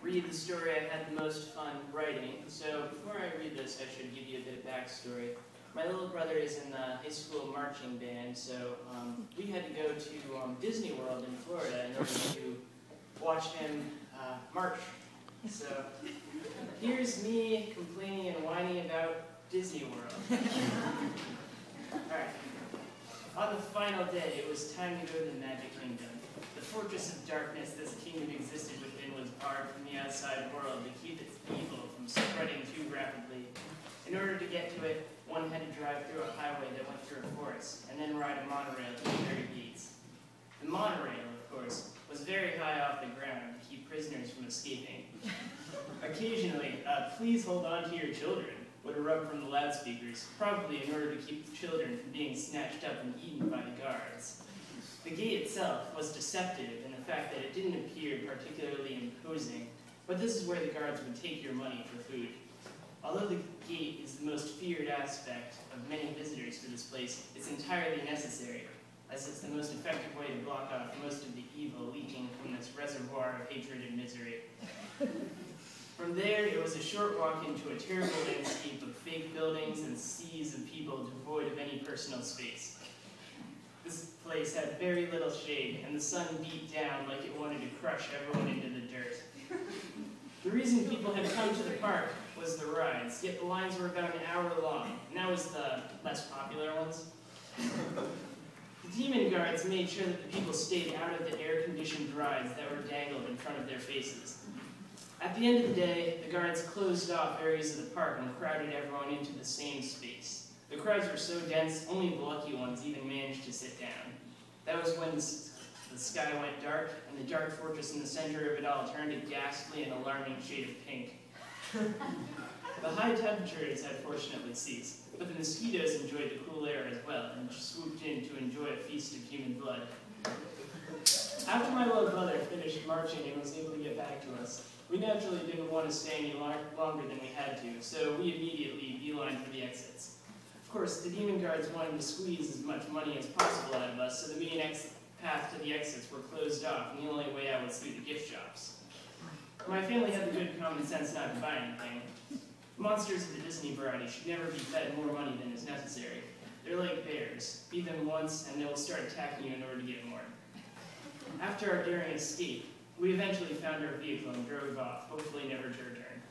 read the story I had the most fun writing. So before I read this, I should give you a bit of backstory. My little brother is in the high school marching band, so we had to go to Disney World in Florida in order to watch him march. So here's me complaining and whining about Disney World. Alright. On the final day, it was time to go to the Magic Kingdom. The fortress of darkness this kingdom existed within was barred from the outside world to keep its evil from spreading too rapidly. In order to get to it, one had to drive through a highway that went through a forest, and then ride a monorail to the very gates. The monorail, of course, was very high off the ground to keep prisoners from escaping. Occasionally, "Please hold on to your children," would erupt from the loudspeakers, probably in order to keep the children from being snatched up and eaten by the guards. The gate itself was deceptive in the fact that it didn't appear particularly imposing, but this is where the guards would take your money for food. Although the gate is the most feared aspect of many visitors to this place, it's entirely necessary, as it's the most effective way to block off most of the evil leaking from this reservoir of hatred and misery. From there, it was a short walk into a terrible landscape of fake buildings and seas of people devoid of any personal space. This place had very little shade, and the sun beat down like it wanted to crush everyone into the dirt. The reason people had come to the park was the rides, yet the lines were about an hour long, and that was the less popular ones. The demon guards made sure that the people stayed out of the air-conditioned rides that were dangled in front of their faces. At the end of the day, the guards closed off areas of the park and crowded everyone into the same space. The crowds were so dense, only the lucky ones even managed to sit down. That was when the sky went dark, and the dark fortress in the center of it all turned a ghastly and alarming shade of pink. The high temperatures had fortunately ceased, but the mosquitoes enjoyed the cool air as well, and swooped in to enjoy a feast of human blood. After my little brother finished marching and was able to get back to us, we naturally didn't want to stay any longer than we had to, so we immediately beelined for the exits. Of course, the demon guards wanted to squeeze as much money as possible out of us, so the main path to the exits were closed off, and the only way out was through the gift shops. My family had the good common sense not to buy anything. Monsters of the Disney variety should never be fed more money than is necessary. They're like bears. Feed them once, and they will start attacking you in order to get more. After our daring escape, we eventually found our vehicle and drove off, hopefully never to return.